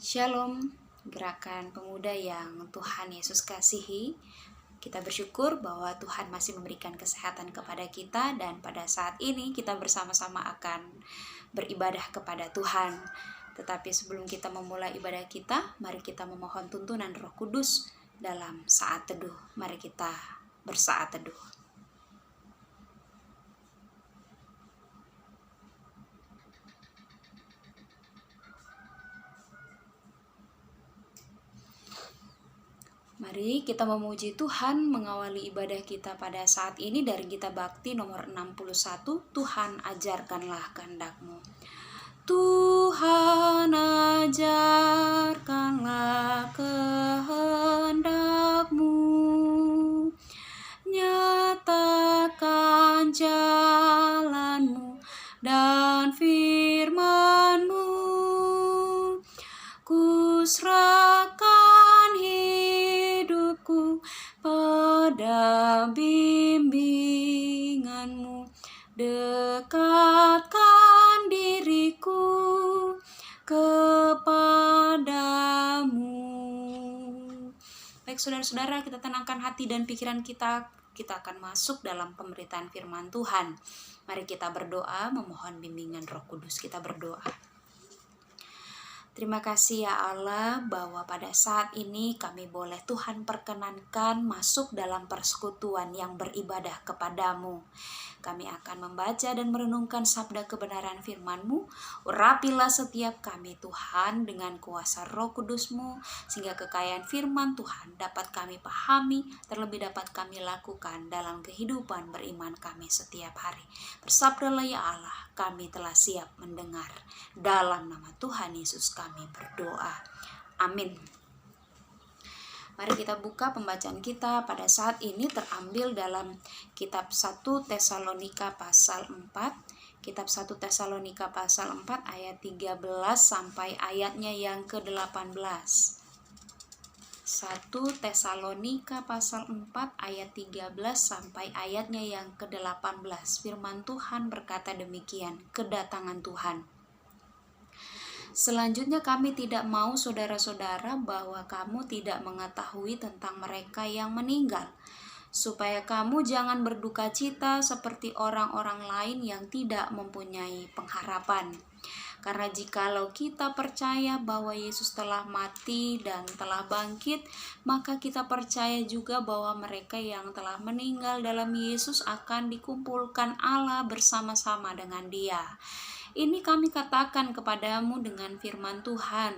Shalom, gerakan pemuda yang Tuhan Yesus kasihi. Kita bersyukur bahwa Tuhan masih memberikan kesehatan kepada kita, dan pada saat ini kita bersama-sama akan beribadah kepada Tuhan. Tetapi sebelum kita memulai ibadah kita, mari kita memohon tuntunan Roh Kudus dalam saat teduh. Mari kita bersaat teduh. Mari kita memuji Tuhan mengawali ibadah kita pada saat ini dari Gita Bakti nomor 61, Tuhan ajarkanlah kehendak-Mu. Tuhan ajarkanlah kehendak-Mu, nyatakan jalan-Mu dan firman-Mu, kuserahkan hidupku pada bimbingan-Mu, dekatkan diriku kepadamu. Baik saudara-saudara, kita tenangkan hati dan pikiran kita. Kita akan masuk dalam pemberitaan firman Tuhan. Mari kita berdoa memohon bimbingan Roh Kudus. Kita berdoa. Terima kasih ya Allah bahwa pada saat ini kami boleh Tuhan perkenankan masuk dalam persekutuan yang beribadah kepadamu. Kami akan membaca dan merenungkan sabda kebenaran firman-Mu. Urapilah setiap kami Tuhan dengan kuasa Roh Kudus-Mu, sehingga kekayaan firman Tuhan dapat kami pahami, terlebih dapat kami lakukan dalam kehidupan beriman kami setiap hari. Bersabdalah ya Allah, kami telah siap mendengar. Dalam nama Tuhan Yesus kami berdoa. Amin. Mari kita buka pembacaan kita pada saat ini terambil dalam kitab 1 Tesalonika pasal 4. Kitab 1 Tesalonika pasal 4 ayat 13 sampai ayatnya yang ke-18. 1 Tesalonika pasal 4 ayat 13 sampai ayatnya yang ke-18. Firman Tuhan berkata demikian, kedatangan Tuhan. Selanjutnya kami tidak mau saudara-saudara bahwa kamu tidak mengetahui tentang mereka yang meninggal, supaya kamu jangan berduka cita seperti orang-orang lain yang tidak mempunyai pengharapan. Karena jikalau kita percaya bahwa Yesus telah mati dan telah bangkit, maka kita percaya juga bahwa mereka yang telah meninggal dalam Yesus akan dikumpulkan Allah bersama-sama dengan Dia. Ini kami katakan kepadamu dengan firman Tuhan.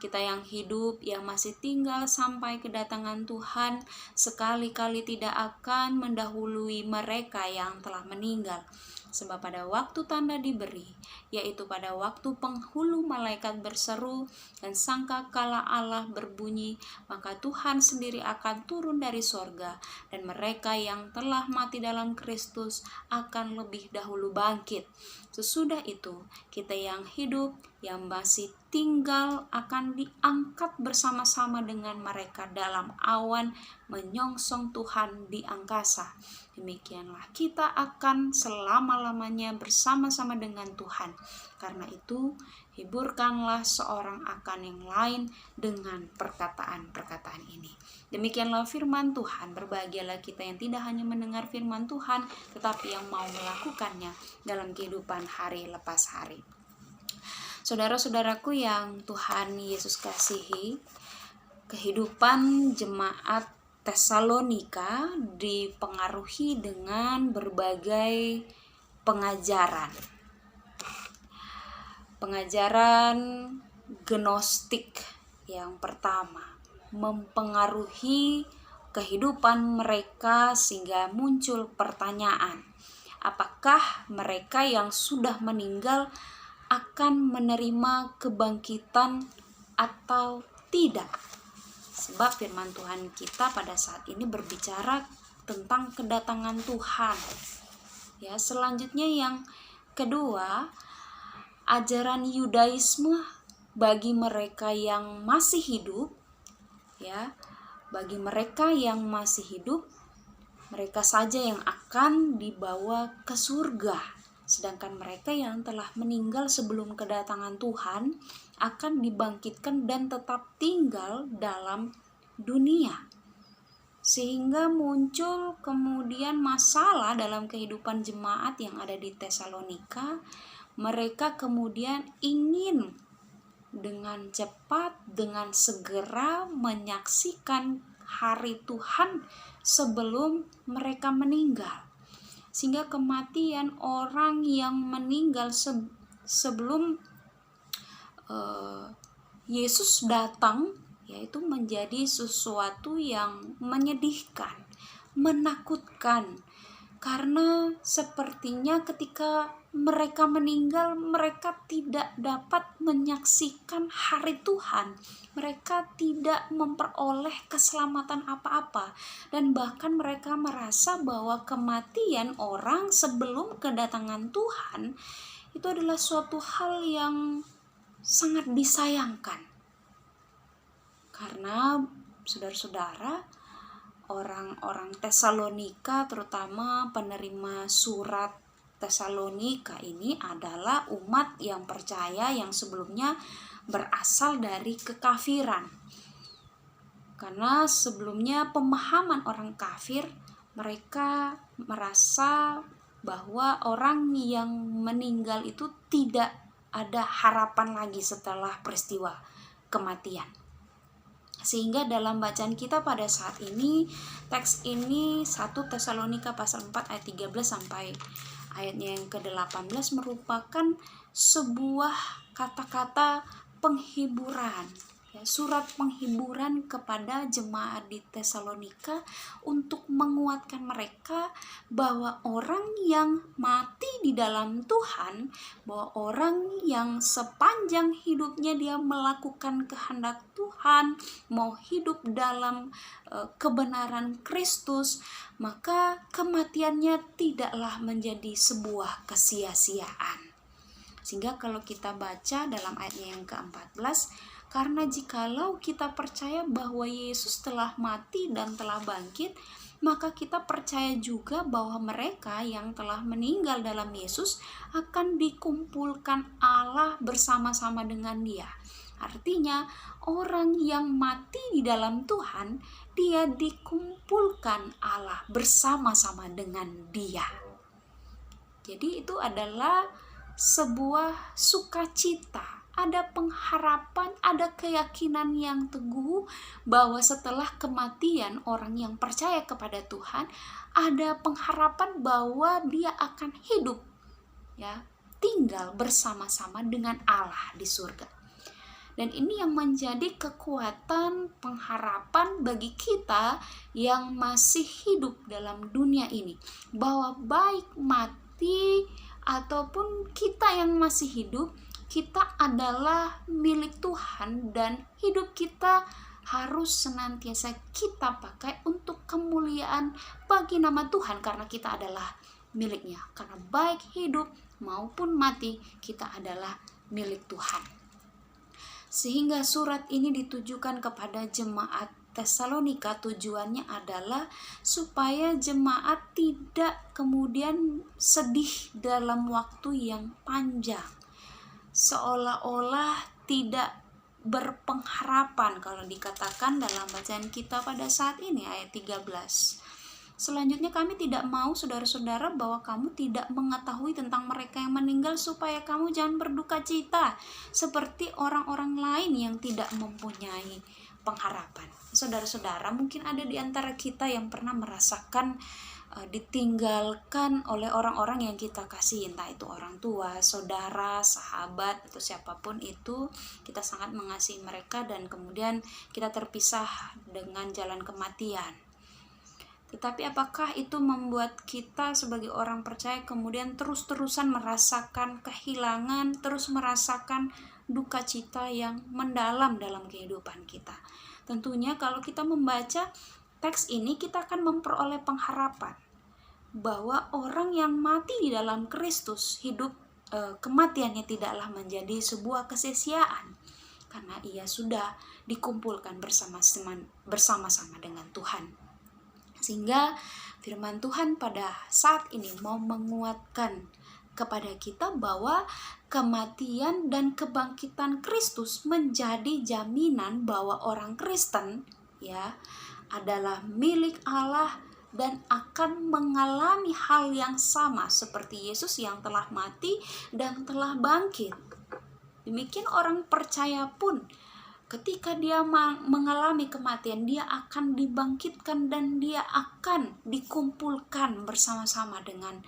Kita yang hidup, yang masih tinggal sampai kedatangan Tuhan, sekali-kali tidak akan mendahului mereka yang telah meninggal. Sebab pada waktu tanda diberi, yaitu pada waktu penghulu malaikat berseru dan sangkakala Allah berbunyi, maka Tuhan sendiri akan turun dari sorga, dan mereka yang telah mati dalam Kristus akan lebih dahulu bangkit. Sesudah itu, kita yang hidup, yang masih tinggal akan diangkat bersama-sama dengan mereka dalam awan menyongsong Tuhan di angkasa. Demikianlah kita akan selama-lamanya bersama-sama dengan Tuhan. Karena itu, hiburkanlah seorang akan yang lain dengan perkataan-perkataan ini. Demikianlah firman Tuhan. Berbahagialah kita yang tidak hanya mendengar firman Tuhan, tetapi yang mau melakukannya dalam kehidupan hari lepas hari. Saudara-saudaraku yang Tuhan Yesus kasihi, kehidupan jemaat Tesalonika dipengaruhi dengan berbagai pengajaran. Pengajaran gnostik yang pertama mempengaruhi kehidupan mereka sehingga muncul pertanyaan, apakah mereka yang sudah meninggal akan menerima kebangkitan atau tidak? Sebab firman Tuhan kita pada saat ini berbicara tentang kedatangan Tuhan. Ya, selanjutnya yang kedua, ajaran Yudaisme bagi mereka yang masih hidup, ya, bagi mereka yang masih hidup, mereka saja yang akan dibawa ke surga. Sedangkan mereka yang telah meninggal sebelum kedatangan Tuhan akan dibangkitkan dan tetap tinggal dalam dunia. Sehingga muncul kemudian masalah dalam kehidupan jemaat yang ada di Tesalonika. Mereka kemudian ingin dengan cepat, dengan segera menyaksikan hari Tuhan sebelum mereka meninggal. Sehingga kematian orang yang meninggal sebelum Yesus datang, yaitu menjadi sesuatu yang menyedihkan, menakutkan. Karena sepertinya ketika mereka meninggal, mereka tidak dapat menyaksikan hari Tuhan. Mereka tidak memperoleh keselamatan apa-apa. Dan bahkan mereka merasa bahwa kematian orang sebelum kedatangan Tuhan itu adalah suatu hal yang sangat disayangkan. Karena saudara-saudara, orang-orang Tesalonika, terutama penerima surat Tesalonika ini adalah umat yang percaya yang sebelumnya berasal dari kekafiran. Karena sebelumnya pemahaman orang kafir, mereka merasa bahwa orang yang meninggal itu tidak ada harapan lagi setelah peristiwa kematian. Sehingga dalam bacaan kita pada saat ini, teks ini 1 Tesalonika pasal 4 ayat 13 sampai ayatnya yang ke-18 merupakan sebuah kata-kata penghiburan, surat penghiburan kepada jemaat di Tesalonika untuk menguatkan mereka bahwa orang yang mati di dalam Tuhan, bahwa orang yang sepanjang hidupnya dia melakukan kehendak Tuhan, mau hidup dalam kebenaran Kristus, maka kematiannya tidaklah menjadi sebuah kesia-siaan. Sehingga kalau kita baca dalam ayatnya yang ke-14, karena jikalau kita percaya bahwa Yesus telah mati dan telah bangkit, maka kita percaya juga bahwa mereka yang telah meninggal dalam Yesus akan dikumpulkan Allah bersama-sama dengan Dia. Artinya, orang yang mati di dalam Tuhan, dia dikumpulkan Allah bersama-sama dengan Dia. Jadi itu adalah sebuah sukacita. Ada pengharapan, ada keyakinan yang teguh bahwa setelah kematian orang yang percaya kepada Tuhan, ada pengharapan bahwa dia akan hidup, tinggal bersama-sama dengan Allah di surga. Dan ini yang menjadi kekuatan pengharapan bagi kita yang masih hidup dalam dunia ini, bahwa baik mati ataupun kita yang masih hidup, kita adalah milik Tuhan dan hidup kita harus senantiasa kita pakai untuk kemuliaan bagi nama Tuhan, karena kita adalah miliknya. Karena baik hidup maupun mati, kita adalah milik Tuhan. Sehingga surat ini ditujukan kepada jemaat Tesalonika, tujuannya adalah supaya jemaat tidak kemudian sedih dalam waktu yang panjang, seolah-olah tidak berpengharapan kalau dikatakan dalam bacaan kita pada saat ini ayat 13. Selanjutnya, kami tidak mau saudara-saudara bahwa kamu tidak mengetahui tentang mereka yang meninggal, supaya kamu jangan berduka cita seperti orang-orang lain yang tidak mempunyai pengharapan. Saudara-saudara, mungkin ada di antara kita yang pernah merasakan ditinggalkan oleh orang-orang yang kita kasih, entah itu orang tua, saudara, sahabat, atau siapapun itu. Kita sangat mengasihi mereka dan kemudian kita terpisah dengan jalan kematian. Tetapi apakah itu membuat kita sebagai orang percaya kemudian terus-terusan merasakan kehilangan, terus merasakan duka cita yang mendalam dalam kehidupan kita? Tentunya kalau kita membaca teks ini, kita akan memperoleh pengharapan bahwa orang yang mati di dalam Kristus hidup, kematiannya tidaklah menjadi sebuah kesia-siaan, karena ia sudah dikumpulkan bersama-sama dengan Tuhan. Sehingga firman Tuhan pada saat ini mau menguatkan kepada kita bahwa kematian dan kebangkitan Kristus menjadi jaminan bahwa orang Kristen ya adalah milik Allah dan akan mengalami hal yang sama seperti Yesus yang telah mati dan telah bangkit. Demikian orang percaya pun ketika dia mengalami kematian, dia akan dibangkitkan dan dia akan dikumpulkan bersama-sama dengan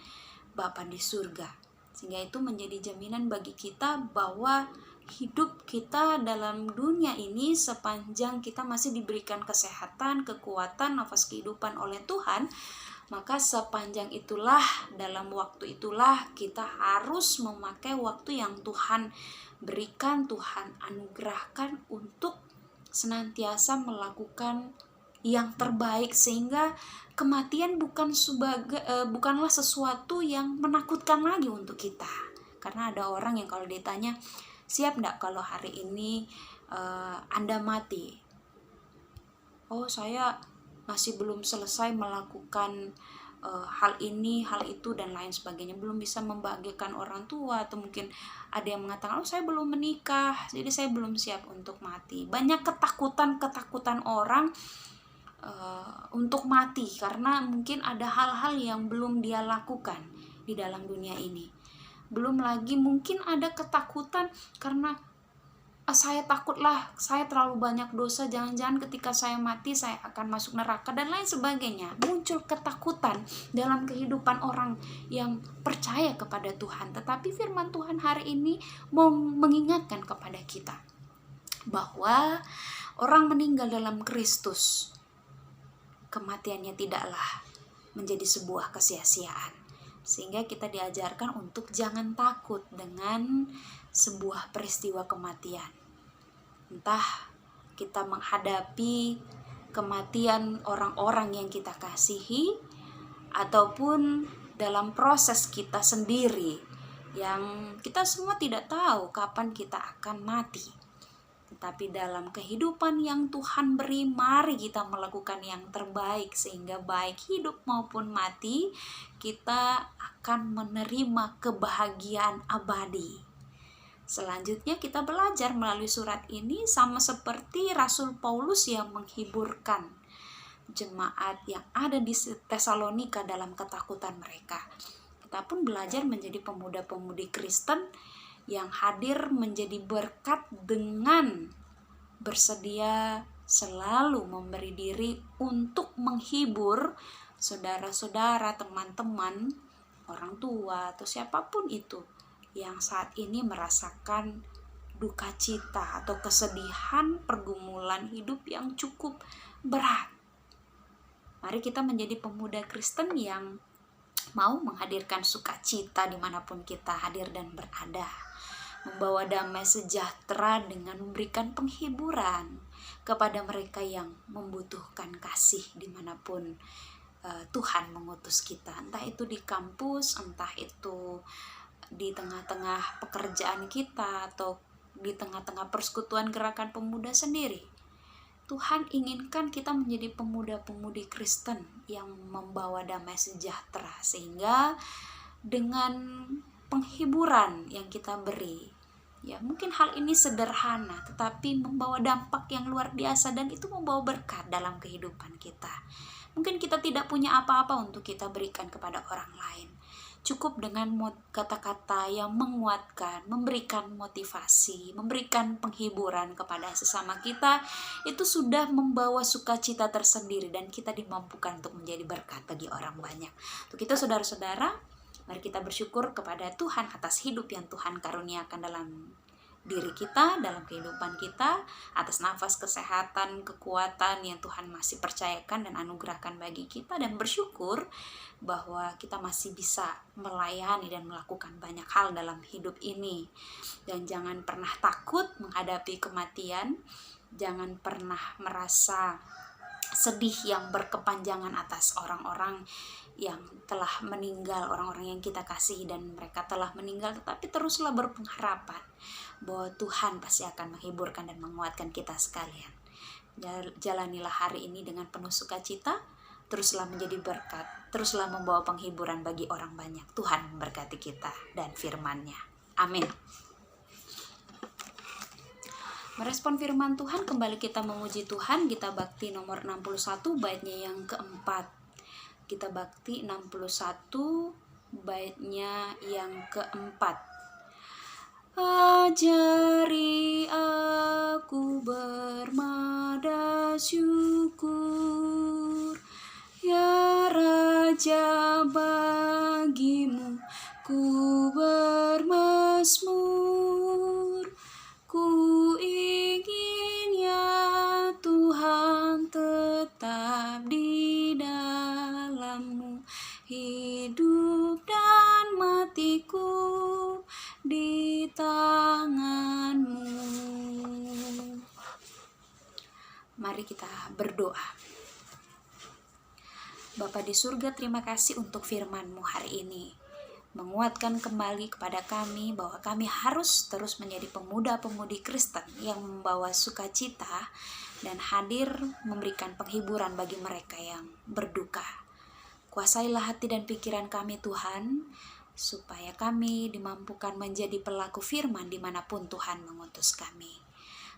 Bapa di surga. Sehingga itu menjadi jaminan bagi kita bahwa hidup kita dalam dunia ini sepanjang kita masih diberikan kesehatan, kekuatan, nafas kehidupan oleh Tuhan, maka sepanjang itulah, dalam waktu itulah kita harus memakai waktu yang Tuhan berikan, Tuhan anugerahkan untuk senantiasa melakukan yang terbaik, sehingga kematian bukanlah sesuatu yang menakutkan lagi untuk kita. Karena ada orang yang kalau ditanya, siap enggak kalau hari ini Anda mati? Oh, saya masih belum selesai melakukan hal ini, hal itu, dan lain sebagainya. Belum bisa membahagiakan orang tua, atau mungkin ada yang mengatakan, oh saya belum menikah, jadi saya belum siap untuk mati. Banyak ketakutan orang untuk mati karena mungkin ada hal-hal yang belum dia lakukan di dalam dunia ini. Belum lagi mungkin ada ketakutan karena saya takutlah, saya terlalu banyak dosa, jangan-jangan ketika saya mati saya akan masuk neraka dan lain sebagainya. Muncul ketakutan dalam kehidupan orang yang percaya kepada Tuhan. Tetapi firman Tuhan hari ini mau mengingatkan kepada kita bahwa orang meninggal dalam Kristus, kematiannya tidaklah menjadi sebuah kesia-siaan. Sehingga kita diajarkan untuk jangan takut dengan sebuah peristiwa kematian. Entah kita menghadapi kematian orang-orang yang kita kasihi, ataupun dalam proses kita sendiri yang kita semua tidak tahu kapan kita akan mati. Tetapi dalam kehidupan yang Tuhan beri, mari kita melakukan yang terbaik, sehingga baik hidup maupun mati kita akan menerima kebahagiaan abadi. Selanjutnya kita belajar melalui surat ini sama seperti Rasul Paulus yang menghiburkan jemaat yang ada di Tesalonika dalam ketakutan mereka. Kita pun belajar menjadi pemuda-pemudi Kristen yang hadir menjadi berkat dengan bersedia selalu memberi diri untuk menghibur saudara-saudara, teman-teman, orang tua, atau siapapun itu yang saat ini merasakan duka cita atau kesedihan pergumulan hidup yang cukup berat. Mari kita menjadi pemuda Kristen yang mau menghadirkan sukacita dimanapun kita hadir dan berada, membawa damai sejahtera dengan memberikan penghiburan kepada mereka yang membutuhkan kasih dimanapun Tuhan mengutus kita, entah itu di kampus, entah itu di tengah-tengah pekerjaan kita, atau di tengah-tengah persekutuan gerakan pemuda sendiri. Tuhan inginkan kita menjadi pemuda-pemudi Kristen yang membawa damai sejahtera, sehingga dengan penghiburan yang kita beri, ya mungkin hal ini sederhana tetapi membawa dampak yang luar biasa, dan itu membawa berkat dalam kehidupan kita. Mungkin kita tidak punya apa-apa untuk kita berikan kepada orang lain, cukup dengan kata-kata yang menguatkan, memberikan motivasi, memberikan penghiburan kepada sesama kita, itu sudah membawa sukacita tersendiri, dan kita dimampukan untuk menjadi berkat bagi orang banyak. Untuk itu saudara-saudara, mari kita bersyukur kepada Tuhan atas hidup yang Tuhan karuniakan dalam diri kita, dalam kehidupan kita, atas nafas kesehatan, kekuatan yang Tuhan masih percayakan dan anugerahkan bagi kita, dan bersyukur bahwa kita masih bisa melayani dan melakukan banyak hal dalam hidup ini. Dan jangan pernah takut menghadapi kematian, jangan pernah merasa sedih yang berkepanjangan atas orang-orang yang telah meninggal, orang-orang yang kita kasihi dan mereka telah meninggal, tetapi teruslah berpengharapan bahwa Tuhan pasti akan menghiburkan dan menguatkan kita sekalian. Jalanilah hari ini dengan penuh sukacita, teruslah menjadi berkat, teruslah membawa penghiburan bagi orang banyak. Tuhan memberkati kita dan firman-Nya. Amin. Merespon firman Tuhan, kembali kita memuji Tuhan. Gita Bakti nomor 61 baitnya yang keempat. Gita Bakti 61 baitnya yang keempat. Ajari aku bermada syukur, ya Raja, bagimu ku bermazmur. Ku ingin ya Tuhan tetap di dalam-Mu, hidup dan matiku di tangan-Mu. Mari kita berdoa. Bapa di surga, terima kasih untuk firman-Mu hari ini. Menguatkan kembali kepada kami bahwa kami harus terus menjadi pemuda-pemudi Kristen yang membawa sukacita dan hadir memberikan penghiburan bagi mereka yang berduka. Kuasailah hati dan pikiran kami Tuhan, supaya kami dimampukan menjadi pelaku firman dimanapun Tuhan mengutus kami.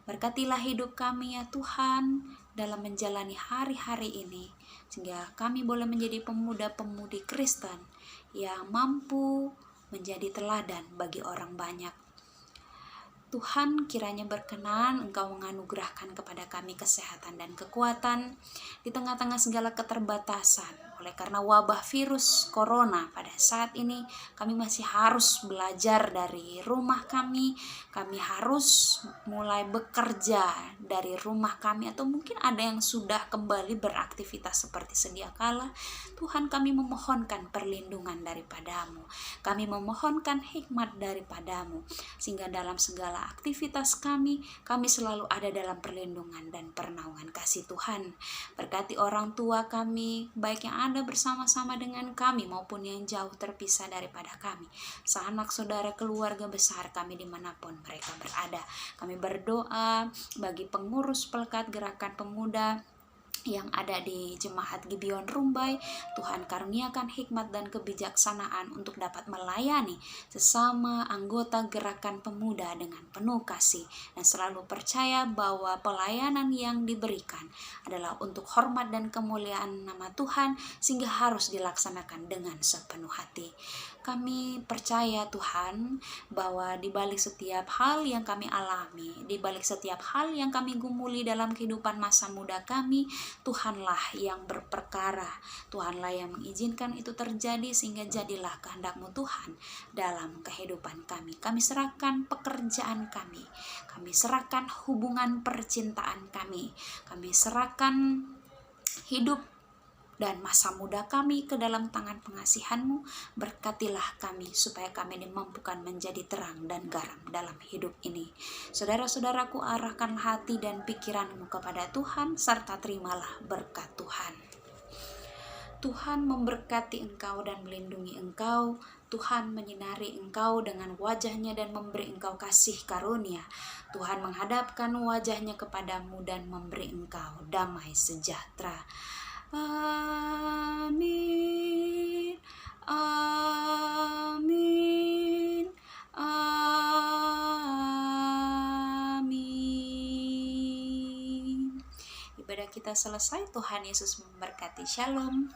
Berkatilah hidup kami ya Tuhan dalam menjalani hari-hari ini, sehingga kami boleh menjadi pemuda-pemudi Kristen yang mampu menjadi teladan bagi orang banyak. Tuhan, kiranya berkenan Engkau menganugerahkan kepada kami kesehatan dan kekuatan di tengah-tengah segala keterbatasan. Oleh karena wabah virus corona pada saat ini, kami masih harus belajar dari rumah kami harus mulai bekerja dari rumah kami, atau mungkin ada yang sudah kembali beraktivitas seperti sedia kala. Tuhan, kami memohonkan perlindungan daripada-Mu, kami memohonkan hikmat daripada-Mu, sehingga dalam segala aktivitas kami selalu ada dalam perlindungan dan pernaungan kasih Tuhan. Berkati orang tua kami, baik yang ada bersama-sama dengan kami maupun yang jauh terpisah daripada kami, sanak saudara, keluarga besar kami dimanapun mereka berada. Kami berdoa bagi pengurus pelekat gerakan pemuda yang ada di Jemaat Gibeon Rumbai. Tuhan karuniakan hikmat dan kebijaksanaan untuk dapat melayani sesama anggota gerakan pemuda dengan penuh kasih, dan selalu percaya bahwa pelayanan yang diberikan adalah untuk hormat dan kemuliaan nama Tuhan, sehingga harus dilaksanakan dengan sepenuh hati. Kami percaya Tuhan bahwa di balik setiap hal yang kami alami, di balik setiap hal yang kami gumuli dalam kehidupan masa muda kami, Tuhanlah yang berperkara, Tuhanlah yang mengizinkan itu terjadi, sehingga jadilah kehendak-Mu Tuhan dalam kehidupan kami. Kami serahkan pekerjaan kami serahkan hubungan percintaan kami serahkan hidup dan masa muda kami ke dalam tangan pengasihan-Mu. Berkatilah kami supaya kami dimampukan menjadi terang dan garam dalam hidup ini. Saudara-saudaraku, arahkan hati dan pikiran-Mu kepada Tuhan, serta terimalah berkat Tuhan. Tuhan memberkati engkau dan melindungi engkau. Tuhan menyinari engkau dengan wajah-Nya dan memberi engkau kasih karunia. Tuhan menghadapkan wajah-Nya kepadamu dan memberi engkau damai sejahtera. Amin, amin, amin. Ibadah kita selesai. Tuhan Yesus memberkati. Shalom.